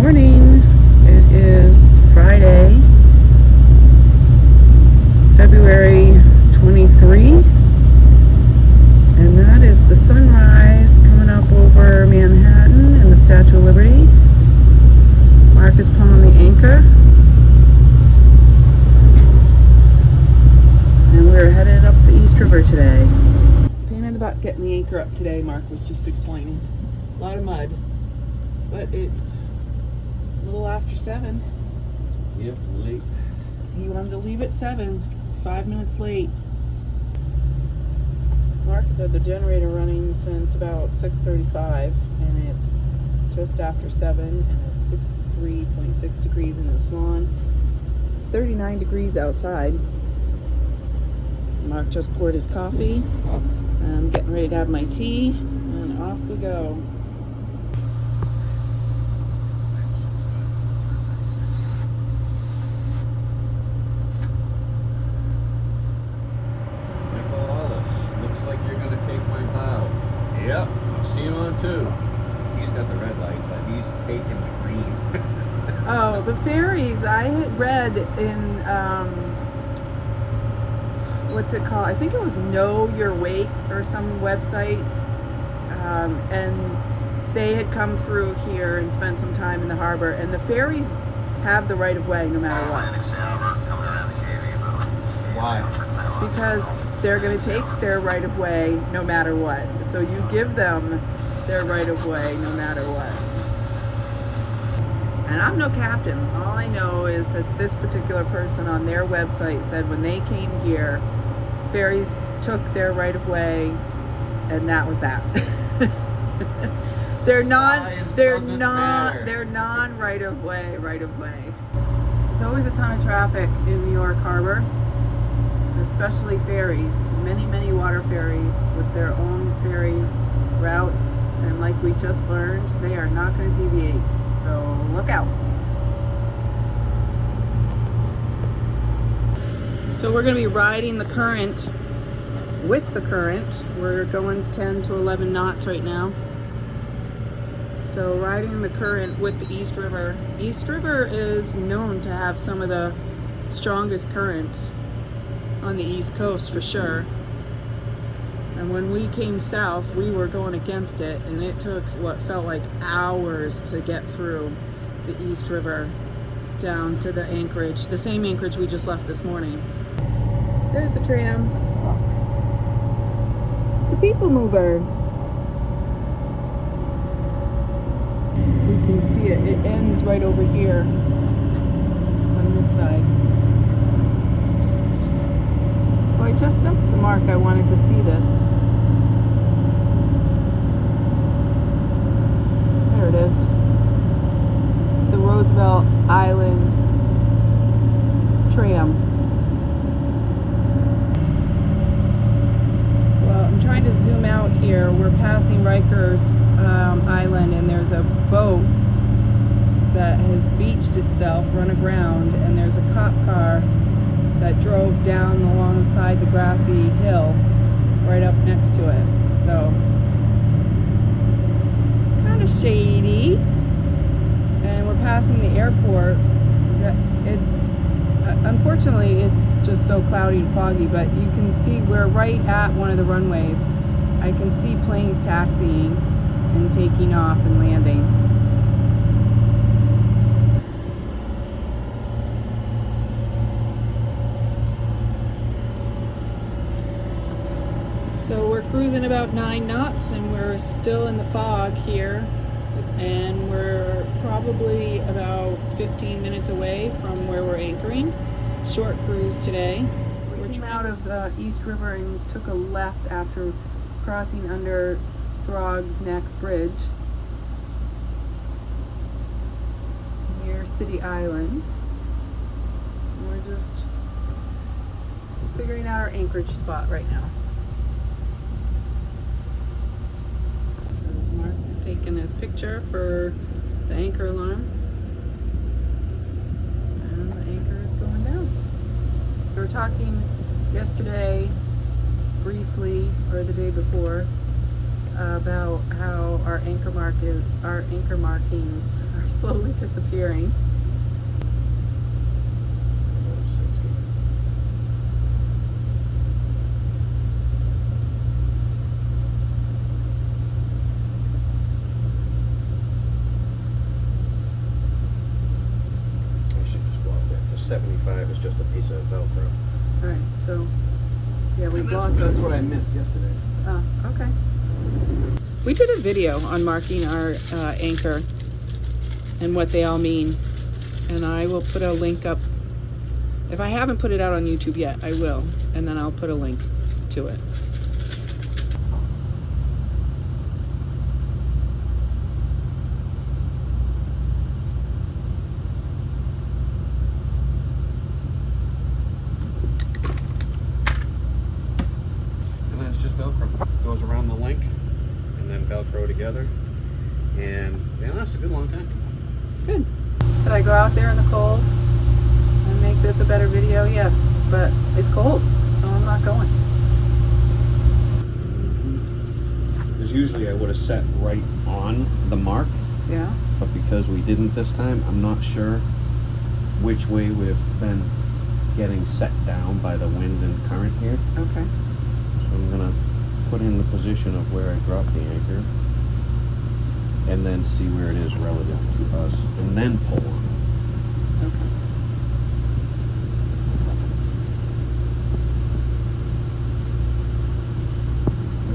morning. It is Friday, February 23, and that is the sunrise coming up over Manhattan and the Statue of Liberty. Mark is pulling the anchor, and we're headed up the East River today. Pain in the butt getting the anchor up today, Mark was just explaining. A lot of mud, but it's a little after 7. Yep, late. He wanted to leave at 7, 5 minutes late. Mark has had the generator running since about 6:35, and it's just after 7, and it's 63.6 degrees in the salon. It's 39 degrees outside. Mark just poured his coffee. I'm getting ready to have my tea, and off we go. Looks like you're gonna take my plow. Yep, I've seen him on too. He's got the red light, but he's taking the green. Oh, the ferries. I had read in, what's it called? I think it was Know Your Wake or some website. And they had come through here and spent some time in the harbor. And the ferries have the right of way no matter what. Why? Because they're going to take their right of way no matter what. So you give them their right of way no matter what. And I'm no captain. All I know is that this particular person on their website said when they came here, ferries took their right of way, and that was that. they're non right of way. There's always a ton of traffic in New York Harbor, especially ferries. Many water ferries with their own ferry routes, and like we just learned, they are not going to deviate, so look out. So we're going to be riding the current with the current. We're going 10 to 11 knots right now. So riding the current with the East River. East River is known to have some of the strongest currents on the East Coast for sure. And when we came south, we were going against it, and it took what felt like hours to get through the East River down to the anchorage, the same anchorage we just left this morning. There's the tram. It's a people mover. You can see it. It ends right over here on this side. I just said to Mark I wanted to see this. There it is. It's the Roosevelt Island tram. Well, I'm trying to zoom out here. We're passing Rikers Island, and there's a boat that has beached itself, run aground, and there's a cop car that drove down alongside the grassy hill right up next to it. So it's kind of shady, and we're passing the airport. It's unfortunately it's just so cloudy and foggy, but you can see we're right at one of the runways. I can see planes taxiing and taking off and landing. So we're cruising about 9 knots, and we're still in the fog here, and we're probably about 15 minutes away from where we're anchoring. Short cruise today. So we came out of the East River and took a left after crossing under Throg's Neck Bridge near City Island. And we're just figuring out our anchorage spot right now. Taking his picture for the anchor alarm, and the anchor is going down. We were talking yesterday briefly, or the day before, about how our anchor markings are slowly disappearing. I should just go out there. The 75 is just a piece of Velcro. Alright, so yeah, we've And lost that's what I missed yesterday. Oh, okay. We did a video on marking our anchor and what they all mean, and I will put a link up. If I haven't put it out on YouTube yet, I will, and then I'll put a link to it. And then it's just Velcro. Goes around the link and then Velcro together. And they last a good long time. Good. Did I go out there in the cold and make this a better video? Yes, but it's cold, so I'm not going. Because usually I would have set right on the mark, Yeah? but because we didn't this time, I'm not sure which way we've been getting set down by the wind and current here. Okay. So I'm gonna put in the position of where I dropped the anchor and then see where it is relative to us and then pull on it. Okay.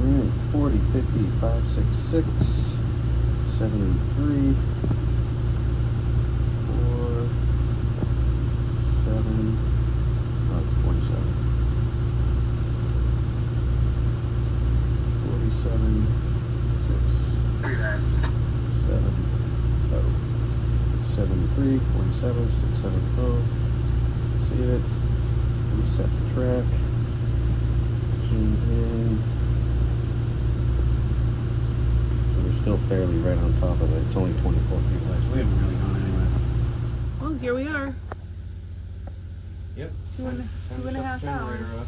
Alright, 40, 50, 5, 6, 6, 7, and 3, 4, 7, 47. 47, 6, 7, 7, 3, 47, 6, 7, save it, reset the track, zoom in. So we're still fairly right on top of it. It's only 24 feet away, so we haven't really gone anywhere. Well, here we are. Yep. Two and a half hours.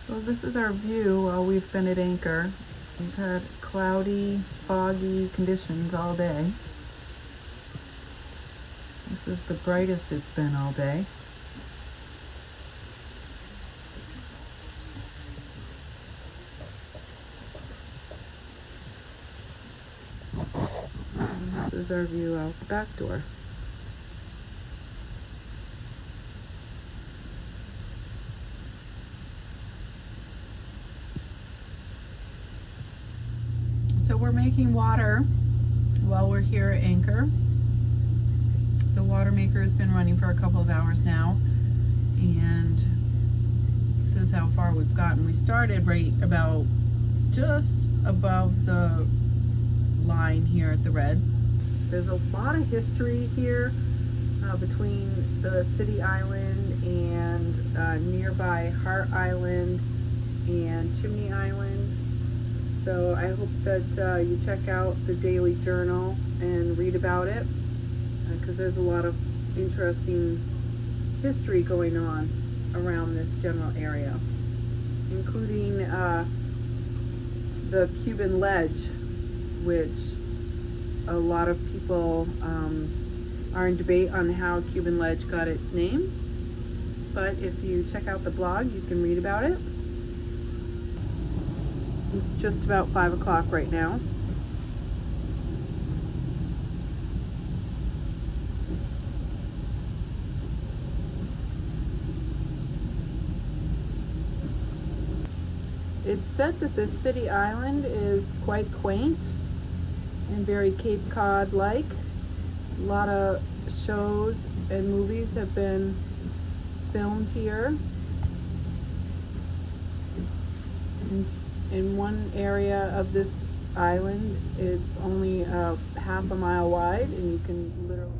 So this is our view while we've been at anchor. We've had cloudy, foggy conditions all day. This is the brightest it's been all day. And this is our view out the back door. So we're making water while we're here at anchor. The water maker has been running for a couple of hours now, and this is how far we've gotten. We started right about just above the line here at the red. There's a lot of history here between the city island and nearby Hart Island and Chimney Island. So I hope that you check out the Daily Journal and read about it, because there's a lot of interesting history going on around this general area, including the Cuban ledge, which a lot of people are in debate on how Cuban ledge got its name. But if you check out the blog, you can read about it. It's just about 5 o'clock right now. It's said that this city island is quite quaint and very Cape Cod-like. A lot of shows and movies have been filmed here. In one area of this island, it's only half a mile wide, and you can literally